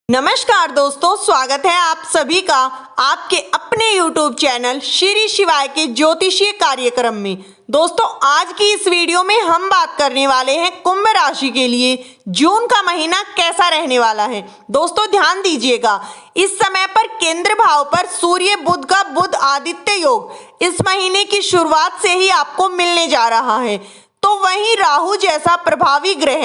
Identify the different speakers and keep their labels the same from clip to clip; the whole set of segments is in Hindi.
Speaker 1: नमस्कार दोस्तों, स्वागत है आप सभी का आपके अपने YouTube चैनल श्री शिवाय के ज्योतिषीय कार्यक्रम में। दोस्तों, आज की इस वीडियो में हम बात करने वाले हैं कुंभ राशि के लिए जून का महीना कैसा रहने वाला है। दोस्तों ध्यान दीजिएगा, इस समय पर केंद्र भाव पर सूर्य बुध का बुध आदित्य योग इस महीने की शुरुआत से ही आपको मिलने जा रहा है। तो वहीं राहु जैसा प्रभावी ग्रह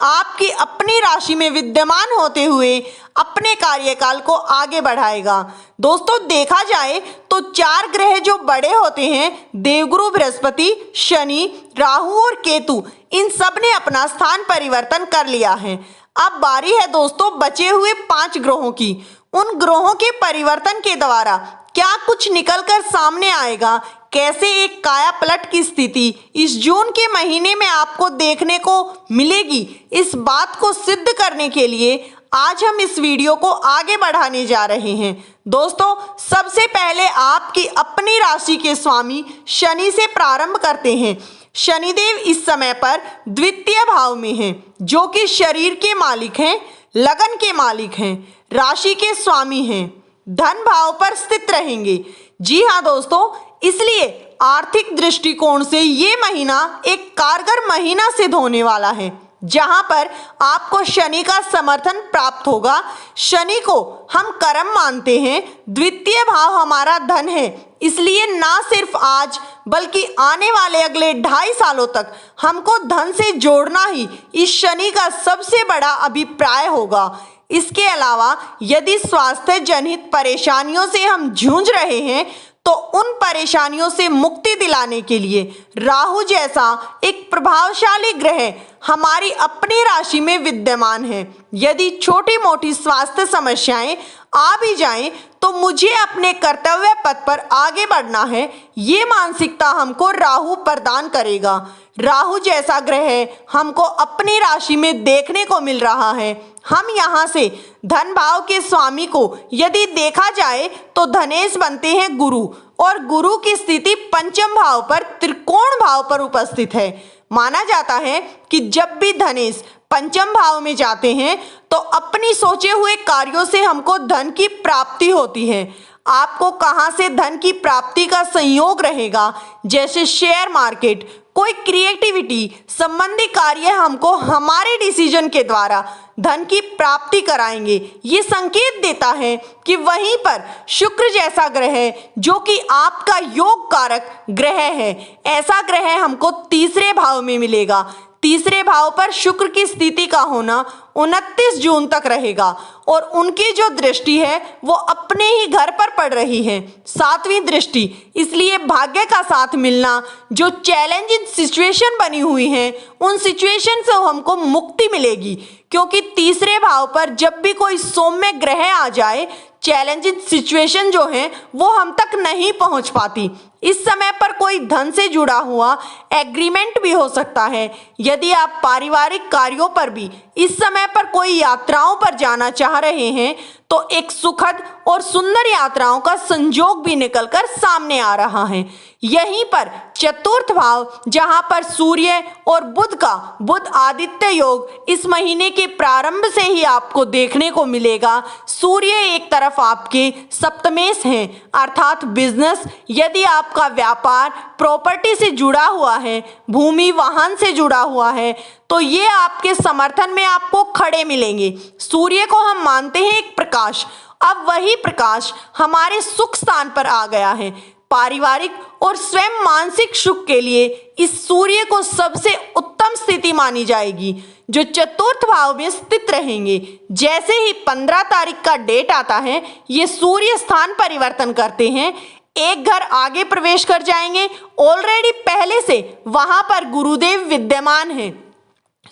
Speaker 1: आपकी अपनी राशि में विद्यमान होते हुए अपने कार्यकाल को आगे बढ़ाएगा। दोस्तों देखा जाए तो चार ग्रह जो बड़े होते हैं, देवगुरु बृहस्पति, शनि, राहु और केतु, इन सब ने अपना स्थान परिवर्तन कर लिया है। अब बारी है दोस्तों बचे हुए 5 ग्रहों की। उन ग्रहों के परिवर्तन के द्वारा क्या कुछ निकलकर सामने आएगा, कैसे एक काया पलट की स्थिति इस जून के महीने में आपको देखने को मिलेगी, इस बात को सिद्ध करने के लिए आज हम इस वीडियो को आगे बढ़ाने जा रहे हैं। दोस्तों सबसे पहले आपकी अपनी राशि के स्वामी शनि से प्रारंभ करते हैं। शनिदेव इस समय पर द्वितीय भाव में हैं, जो कि शरीर के मालिक हैं, लगन के मालिक हैं, राशि के स्वामी हैं, धन भाव पर स्थित रहेंगे। जी हाँ दोस्तों, इसलिए आर्थिक दृष्टिकोण से ये महीना एक कारगर महीना सिद्ध होने वाला है, जहां पर आपको शनि का समर्थन प्राप्त होगा। शनि को हम कर्म मानते हैं, द्वितीय भाव हमारा धन है, इसलिए ना सिर्फ आज बल्कि आने वाले अगले 2.5 सालों तक हमको धन से जोड़ना ही इस शनि का सबसे बड़ा अभिप्राय होगा। इसके अलावा यदि स्वास्थ्य जनित परेशानियों से हम जूझ रहे हैं तो उन परेशानियों से मुक्ति दिलाने के लिए राहु जैसा एक प्रभावशाली ग्रह हमारी अपनी राशि में विद्यमान है। यदि छोटी मोटी स्वास्थ्य समस्याएं आ भी जाएं तो मुझे अपने कर्तव्य पथ पर आगे बढ़ना है, ये मानसिकता हमको राहु प्रदान करेगा। राहु जैसा ग्रह हमको अपनी राशि में देखने को मिल रहा है। हम यहाँ से धन भाव के स्वामी को यदि देखा जाए तो धनेश बनते हैं गुरु, और गुरु की स्थिति पंचम भाव पर त्रिकोण भाव पर उपस्थित है। माना जाता है कि जब भी धनेश पंचम भाव में जाते हैं तो अपनी सोचे हुए कार्यों से हमको धन की प्राप्ति होती है। आपको कहां से धन की प्राप्ति का संयोग रहेगा, जैसे शेयर मार्केट, कोई क्रिएटिविटी संबंधी कार्य हमको हमारे डिसीजन के द्वारा धन की प्राप्ति कराएंगे। ये संकेत देता है कि वहीं पर शुक्र जैसा ग्रह, जो कि आपका योग कारक ग्रह है, ऐसा ग्रह हमको तीसरे भाव में मिलेगा। तीसरे भाव पर शुक्र की स्थिति का होना 29 जून तक रहेगा, और उनकी जो दृष्टि है वो अपने ही घर पर पड़ रही है, 7वीं दृष्टि। इसलिए भाग्य का साथ मिलना, जो चैलेंजिंग सिचुएशन बनी हुई है, उन सिचुएशन से हमको मुक्ति मिलेगी, क्योंकि तीसरे भाव पर जब भी कोई सौम्य ग्रह आ जाए, चैलेंजिंग सिचुएशन जो है वो हम तक नहीं पहुंच पाती। इस समय पर कोई धन से जुड़ा हुआ एग्रीमेंट भी हो सकता है। यदि आप पारिवारिक कार्यों पर भी इस समय पर कोई यात्राओं पर जाना चाह रहे हैं तो एक सुखद और सुंदर यात्राओं का संयोग भी निकलकर सामने आ रहा है। यहीं पर चतुर्थ भाव, जहां पर सूर्य और बुध का बुध आदित्य योग इस महीने के प्रारंभ से ही आपको देखने को मिलेगा। सूर्य एक तरफ आपके सप्तमेश हैं, अर्थात बिजनेस। यदि आपका व्यापार प्रॉपर्टी से जुड़ा हुआ है, भूमि वाहन से जुड़ा हुआ है, तो ये आपके समर्थन में आपको खड़े मिलेंगे। सूर्य को हम मानते हैं एक प्रकाश, अब वही प्रकाश हमारे सुख स्थान पर आ गया है। पारिवारिक और स्वयं मानसिक सुख के लिए इस सूर्य को सबसे उत्तम स्थिति मानी जाएगी, जो चतुर्थ भाव में स्थित रहेंगे। जैसे ही 15 तारीख का डेट आता है, ये सूर्य स्थान परिवर्तन करते हैं, एक घर आगे प्रवेश कर जाएंगे। ऑलरेडी पहले से वहां पर गुरुदेव विद्यमान हैं।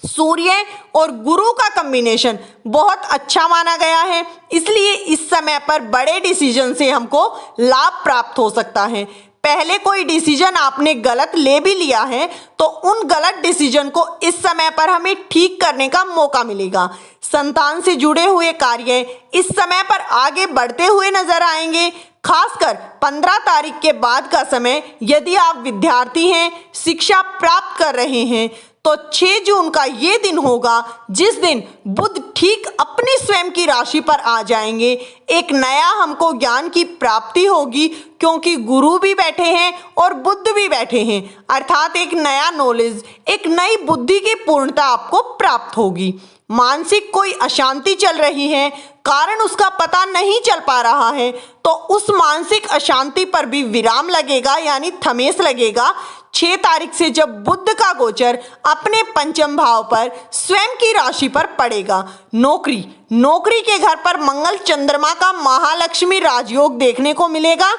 Speaker 1: सूर्य और गुरु का कॉम्बिनेशन बहुत अच्छा माना गया है, इसलिए इस समय पर बड़े डिसीजन से हमको लाभ प्राप्त हो सकता है। पहले कोई डिसीजन आपने गलत ले भी लिया है तो उन गलत डिसीजन को इस समय पर हमें ठीक करने का मौका मिलेगा। संतान से जुड़े हुए कार्य इस समय पर आगे बढ़ते हुए नजर आएंगे। खासकर 15 तारीख के बाद का समय, यदि आप विद्यार्थी हैं, शिक्षा प्राप्त कर रहे हैं, तो 6 जून का ये दिन होगा जिस दिन बुध ठीक अपनी स्वयं की राशि पर आ जाएंगे। एक नया हमको ज्ञान की प्राप्ति होगी क्योंकि गुरु भी बैठे हैं और बुध भी बैठे हैं, अर्थात एक नया नॉलेज, एक नई बुद्धि की पूर्णता आपको प्राप्त होगी। मानसिक कोई अशांति चल रही है, कारण उसका पता नहीं चल पा रहा है, तो उस मानसिक अशांति पर भी विराम लगेगा, यानी थमेस लगेगा 6 तारीख से जब बुध का गोचर अपने पंचम भाव पर स्वयं की राशि पर पड़ेगा। नौकरी के घर पर मंगल चंद्रमा का महालक्ष्मी राजयोग देखने को मिलेगा,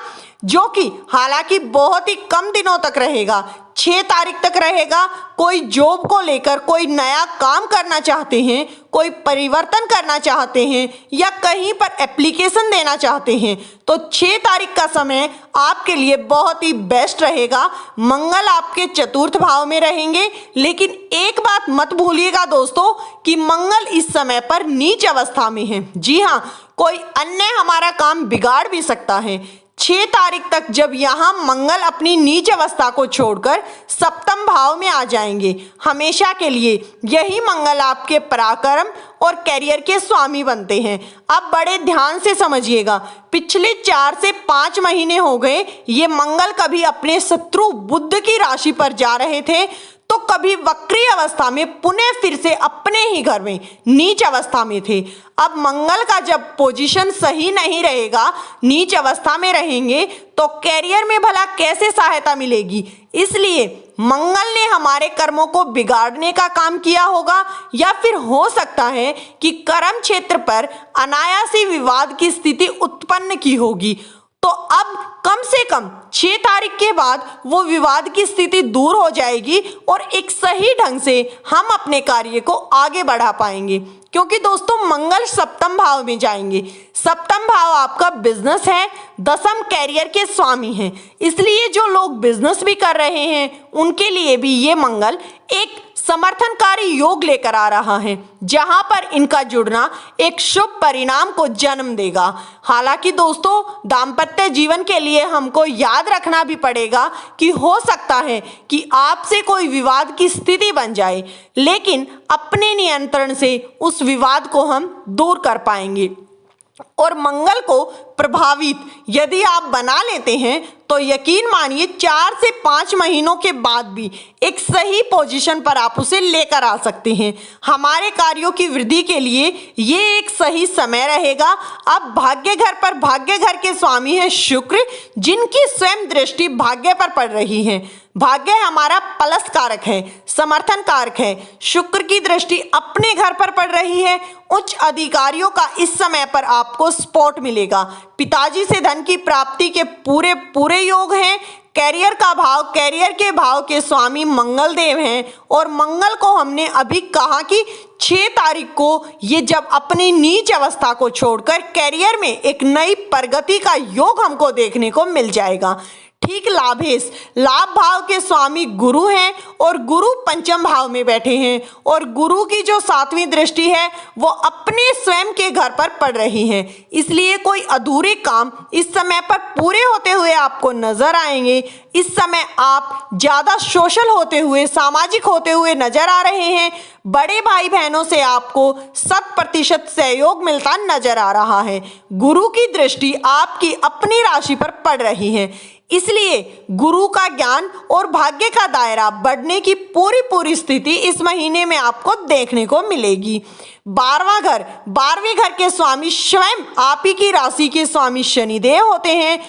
Speaker 1: जो कि हालांकि बहुत ही कम दिनों तक रहेगा, 6 तारीख तक रहेगा। कोई जॉब को लेकर कोई नया काम करना चाहते हैं, कोई परिवर्तन करना चाहते हैं या कहीं पर एप्लीकेशन देना चाहते हैं तो 6 तारीख का समय आपके लिए बहुत ही बेस्ट रहेगा। मंगल आपके चतुर्थ भाव में रहेंगे, लेकिन एक बात मत भूलिएगा दोस्तों कि मंगल इस समय पर नीच अवस्था में है। जी हाँ, कोई अन्य हमारा काम बिगाड़ भी सकता है। 6 तारीख तक जब यहाँ मंगल अपनी नीच अवस्था को छोड़कर सप्तम भाव में आ जाएंगे, हमेशा के लिए यही मंगल आपके पराक्रम और कैरियर के स्वामी बनते हैं। अब बड़े ध्यान से समझिएगा, पिछले 4 से 5 महीने हो गए ये मंगल कभी अपने शत्रु बुध की राशि पर जा रहे थे तो कभी वक्री अवस्था में पुनः फिर से अपने ही घर में नीच अवस्था में थे। अब मंगल का जब पोजीशन सही नहीं रहेगा, नीच अवस्था में रहेंगे तो कैरियर में भला कैसे सहायता मिलेगी। इसलिए मंगल ने हमारे कर्मों को बिगाड़ने का काम किया होगा, या फिर हो सकता है कि कर्म क्षेत्र पर अनायासी विवाद की स्थिति उत्पन्न की होगी। तो अब कम से कम 6 तारीख के बाद वो विवाद की स्थिति दूर हो जाएगी और एक सही ढंग से हम अपने कार्य को आगे बढ़ा पाएंगे, क्योंकि दोस्तों मंगल सप्तम भाव में जाएंगे। सप्तम भाव आपका बिजनेस है, दसम कैरियर के स्वामी हैं। इसलिए जो लोग बिजनेस भी कर रहे हैं उनके लिए भी ये मंगल एक समर्थनकारी योग लेकर आ रहा है, जहां पर इनका जुड़ना एक शुभ परिणाम को जन्म देगा। हालांकि दोस्तों दाम्पत्य जीवन के लिए हमको याद रखना भी पड़ेगा कि हो सकता है कि आपसे कोई विवाद की स्थिति बन जाए, लेकिन अपने नियंत्रण से उस विवाद को हम दूर कर पाएंगे। और मंगल को प्रभावित यदि आप बना लेते हैं तो यकीन मानिए 4 से 5 महीनों के बाद भी एक सही पोजीशन पर आप उसे लेकर आ सकते हैं। हमारे कार्यों की वृद्धि के लिए ये एक सही समय रहेगा। अब भाग्य घर पर भाग्य घर के स्वामी हैं शुक्र, जिनकी स्वयं दृष्टि भाग्य पर पड़ रही है। भाग्य हमारा प्लस कारक है, समर्थन कारक है। शुक्र की दृष्टि अपने घर पर पड़ रही है। उच्च अधिकारियों का इस समय पर आपको सपोर्ट मिलेगा। पिताजी से धन की प्राप्ति के पूरे योग हैं। कैरियर का भाव, कैरियर के भाव के स्वामी मंगल देव हैं और मंगल को हमने अभी कहा कि 6 तारीख को ये जब अपनी नीच अवस्था को छोड़कर कैरियर में एक नई प्रगति का योग हमको देखने को मिल जाएगा। ठीक लाभ भाव के स्वामी गुरु हैं और गुरु पंचम भाव में बैठे हैं और गुरु की जो 7वीं दृष्टि है वो अपने स्वयं के घर पर पड़ रही है। इसलिए कोई अधूरे काम इस समय पर पूरे होते हुए आपको नजर आएंगे। इस समय आप ज्यादा सोशल होते हुए, सामाजिक होते हुए नजर आ रहे हैं। बड़े भाई बहनों से आपको 100% सहयोग मिलता नजर आ रहा है। गुरु की दृष्टि आपकी अपनी राशि पर पड़ रही है, इसलिए गुरु का ज्ञान और भाग्य का दायरा बढ़ने की पूरी स्थिति इस महीने में आपको देखने को मिलेगी। 12वीं घर के स्वामी स्वयं आप ही की राशि के स्वामी शनिदेव होते हैं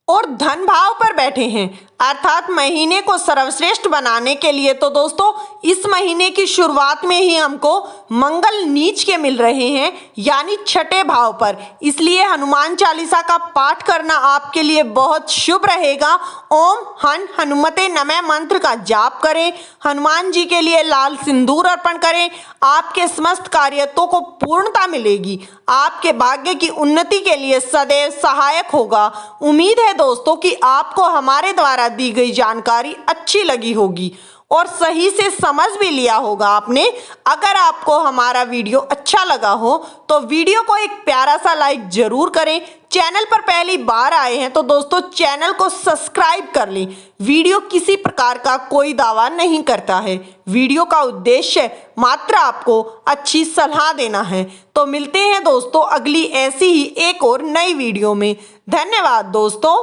Speaker 1: और धन भाव पर बैठे हैं, अर्थात महीने को सर्वश्रेष्ठ बनाने के लिए तो दोस्तों इस महीने की शुरुआत में ही हमको मंगल नीच के मिल रहे हैं, यानी 6ठे भाव पर। इसलिए हनुमान चालीसा का पाठ करना आपके लिए बहुत शुभ रहेगा। ओम हनुमते नमः मंत्र का जाप करें, हनुमान जी के लिए लाल सिंदूर अर्पण करें। आपके समस्त कार्यों को पूर्णता मिलेगी। आपके भाग्य की उन्नति के लिए सदैव सहायक होगा। उम्मीद है दोस्तों कि आपको हमारे द्वारा दी गई जानकारी अच्छी लगी होगी और सही से समझ भी लिया होगा आपने। अगर आपको हमारा वीडियो अच्छा लगा हो तो वीडियो को एक प्यारा सा लाइक जरूर करें। चैनल पर पहली बार आए हैं तो दोस्तों चैनल को सब्सक्राइब कर लें। वीडियो किसी प्रकार का कोई दावा नहीं करता है। वीडियो का उद्देश्य मात्र आपको अच्छी सलाह देना है। तो मिलते हैं दोस्तों अगली ऐसी ही एक और नई वीडियो में। धन्यवाद दोस्तों।